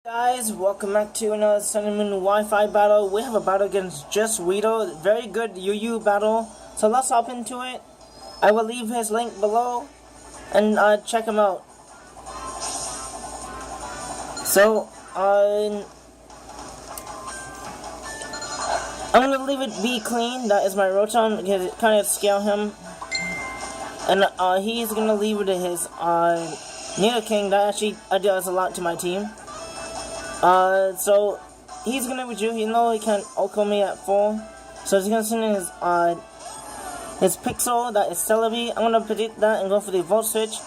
Guys, welcome back to another Sun and Moon Wi-Fi battle. We have a battle against JustWeedle, very good UU battle. So let's hop into it. I will leave his link below and check him out. So I'm gonna leave it be clean. That is my Rotom because it kind of scale him, and he's gonna leave it to his Nidoking. That actually does a lot to my team. So he's gonna reduce, even though he can't Oko me at full. So he's gonna send in his Pixel, that is Celebi. I'm gonna predict that and go for the Volt Switch.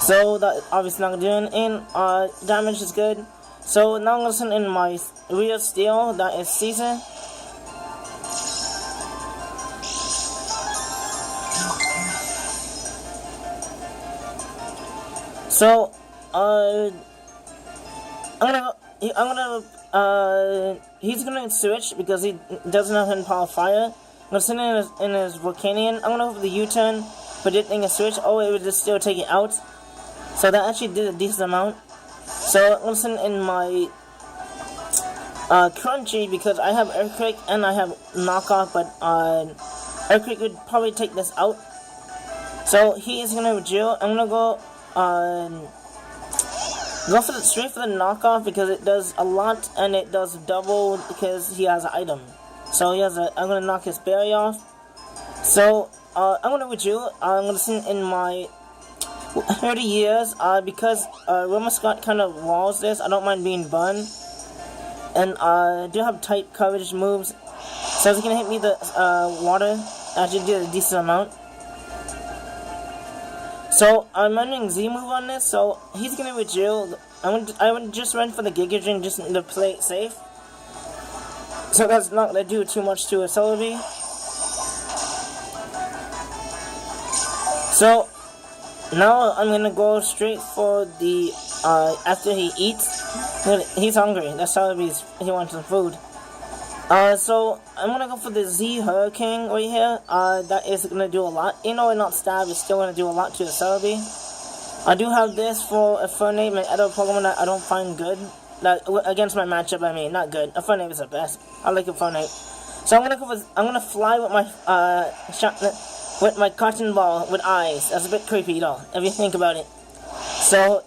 So that obviously not gonna do anything. Damage is good. So now I'm gonna send in my Real Steel, that is Caesar. So he's gonna switch because he doesn't have hidden power fire. I'm gonna send in his Volcanion. I'm gonna go for the U-turn, predicting a switch. Oh, it would just still take it out. So that actually did a decent amount. So I'm gonna send in my Crunchy because I have Earthquake and I have Knockoff, but Earthquake would probably take this out. So he is gonna reduce. I'm gonna go straight for the knockoff because it does a lot and it does double because he has an item. So I'm gonna knock his berry off. So I'm gonna reduce. I'm gonna send in my 30 years because Scott kind of walls this. I don't mind being burned, and I do have tight coverage moves. So he's gonna hit me the water. Actually did a decent amount. So I'm running Z move on this, so he's gonna reduce. I would just run for the Giga Drain just to play it safe. So that's not gonna do too much to a Celebi. So now I'm gonna go straight for the after he eats. He's hungry. That's Celebi's. He wants some food. So I'm gonna go for the Z Hurricane right here. That is gonna do a lot. You know, not stab, it's still gonna do a lot to the Celebi. I do have this for a Fernate, my other Pokemon that I don't find good. That against my matchup, I mean, not good. A Fernate is the best. I like a Fernate. So I'm gonna fly with my with my cotton ball with eyes. That's a bit creepy, though, if you think about it. So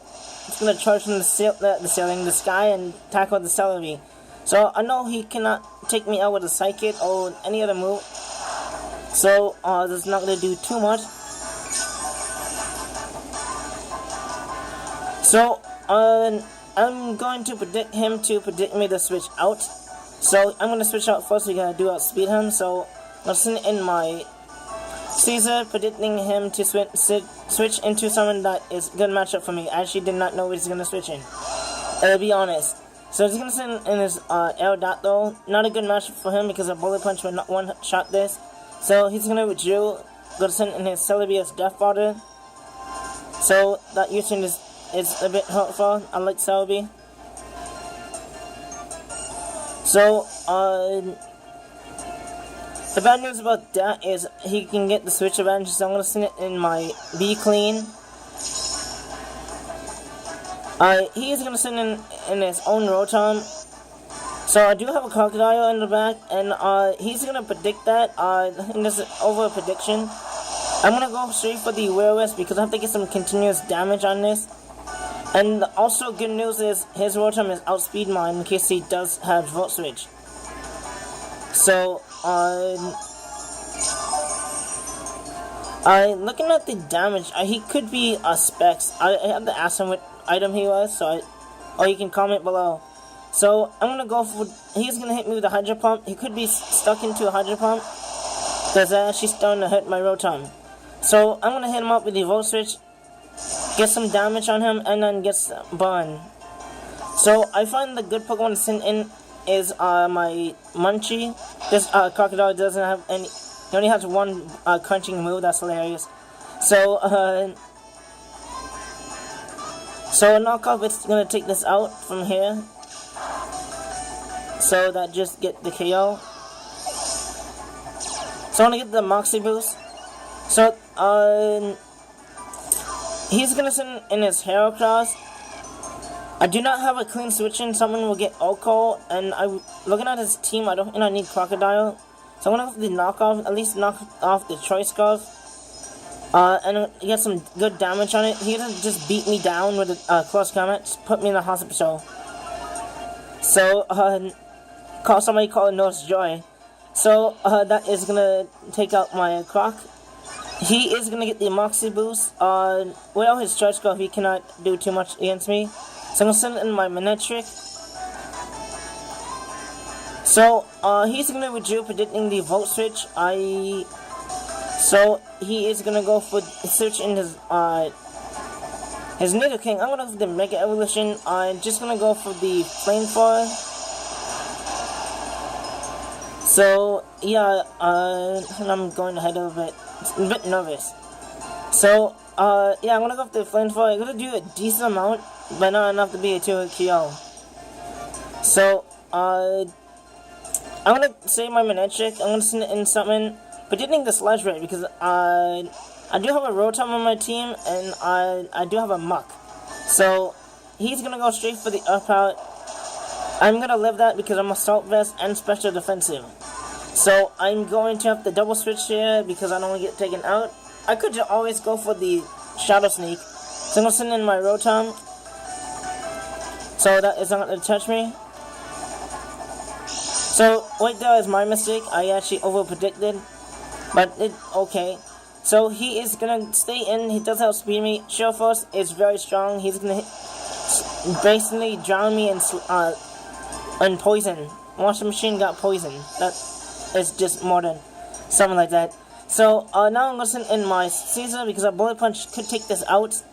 it's gonna charge from the ceiling, the sky, and tackle the Celebi. So I know he cannot take me out with a Psychic or any other move. So that's not gonna do too much. So I'm going to predict him to predict me to switch out. So I'm gonna switch out first. We're gonna do outspeed him. So I'm send in my Caesar, predicting him to switch into someone that is a good matchup for me. I actually did not know what he's gonna switch in. To be honest. So he's gonna send in his Aerodactyl. Not a good matchup for him because a Bullet Punch would not one-shot this. So he's gonna withdraw. Gonna send in his Celebi as Death Fodder. So that U-turn is a bit hurtful. I like Celebi. So the bad news about that is he can get the switch advantage. So I'm gonna send it in my Be Clean. He is gonna send in his own Rotom. So I do have a Crocodile in the back, and he's gonna predict that. I think this is over a prediction. I'm gonna go straight for the Will-O-Wisp because I have to get some continuous damage on this. And also good news is his Rotom is outspeed mine in case he does have Volt Switch. So looking at the damage, he could be a Specs. I have to ask him what item he was, or you can comment below. So I'm gonna go for. He's gonna hit me with a Hydro Pump. He could be stuck into a Hydro Pump because that's actually starting to hurt my Rotom. So I'm gonna hit him up with the Volt Switch, get some damage on him, and then get burned. So I find the good Pokemon to send in is my Munchie. This Crocodile doesn't have any. He only has one crunching move. That's hilarious. So So a knockoff is gonna take this out from here. So that just get the KO. So I want to get the Moxie boost. So, he's gonna send in his Heracross. I do not have a clean switch in. Someone will get Oko, and I'm looking at his team. I don't think I need Crocodile, so I'm gonna go for the knockoff. At least knock off the Choice Scarf, and get some good damage on it. He doesn't just beat me down with a close combat. Just put me in the hospital. So somebody call it Nurse Joy. So that is gonna take out my Croc. He is gonna get the Moxie boost. Without his Choice Scarf, he cannot do too much against me. So I'm gonna send in my Manectric. So he's gonna withdraw, predicting the Volt Switch. So he is gonna go for search in his Nidoking. I'm gonna go for the Mega Evolution. I'm just gonna go for the Flamethrower. So yeah, and I'm going ahead of it. I'm a bit nervous. So yeah, I'm gonna go for the Flamethrower. I'm gonna do a decent amount, but not enough to be a 2-hit KO. So, I'm gonna save my Manectric. I'm gonna send it in something, predicting the Sludge Ray, because I do have a Rotom on my team, and I do have a Muck. So, he's gonna go straight for the Earth Power. I'm gonna live that because I'm Assault Vest and Special Defensive. So, I'm going to have to double switch here because I don't want to get taken out. I could always go for the Shadow Sneak. So, I'm gonna send in my Rotom. So that is not going to touch me. So right there is my mistake. I actually over-predicted. But okay. So he is going to stay in. He does outspeed me. Shield Force is very strong. He's going to basically drown me in poison. Washing Machine got poisoned. That is just more than something like that. So now I'm going to send in my Caesar because a Bullet Punch could take this out.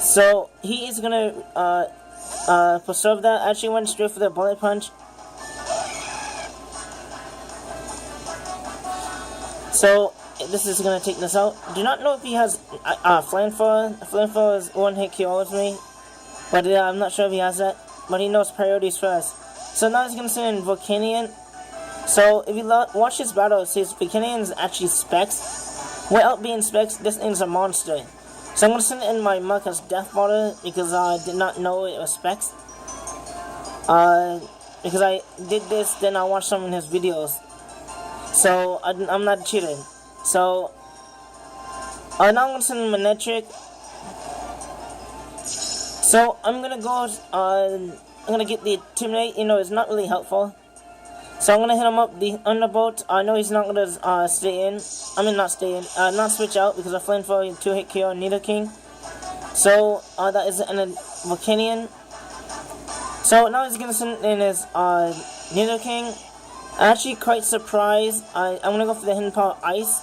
So he is gonna preserve that. Actually went straight for the Bullet Punch. So this is gonna take this out. Do not know if he has Flamethrower. Flamethrower is 1-hit KO with me, but yeah, I'm not sure if he has that. But he knows priorities first. So now he's gonna send in Volcanion. So if you watch this battle, it says Volcanion is actually Specs. Without being Specs, this thing's a monster. So I'm going to send in my Muck as Death Water because I did not know it was Specs. Because I did this, then I watched some of his videos. So I'm not cheating. So now I'm going to send in Manectric. So I'm going to go, I'm going to get the Intimidate. You know, it's not really helpful. So I'm going to hit him up the Underbolt. I know he's not going to stay in. I mean, not stay in. Not switch out because I flamed for 2-hit KO Nidoking. So that is the end of Volcanion. So now he's going to send in his Nidoking. I'm actually quite surprised. I'm going to go for the Hidden Power Ice.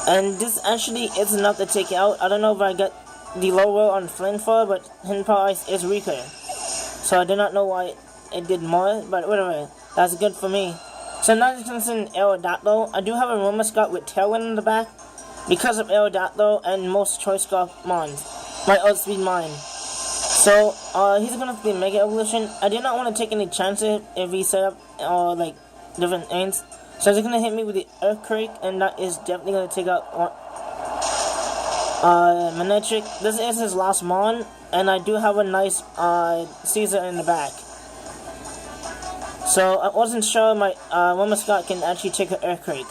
And this actually is enough to take it out. I don't know if I got the lower on Flamethrower, but Hidden Power Ice is weaker. So I do not know why it did more, but whatever. That's good for me. So now he's going to send Aerodactyl. I do have a Romascot with Tailwind in the back because of Aerodactyl and most Choice Scarf Mons. My outspeed mine. So he's going to be Mega Evolution. I did not want to take any chances if he set up like different ends. So he's going to hit me with the Earthquake, and that is definitely going to take out Manectric. This is his last Mon, and I do have a nice Caesar in the back. So I wasn't sure my Romascot can actually take an Earthquake.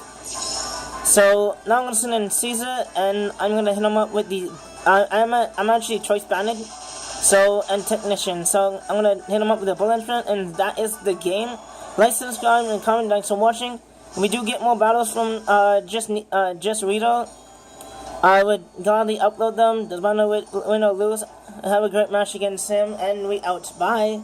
So now I'm going to send in Caesar, and I'm going to hit him up with the... I'm actually Choice Banded, so, and Technician. So I'm going to hit him up with the Bullet Punch, and that is the game. Like, subscribe, and comment. Thanks for watching. We do get more battles from JustWeedle. I would gladly upload them. Doesn't matter win or lose. Have a great match against him, and we out. Bye.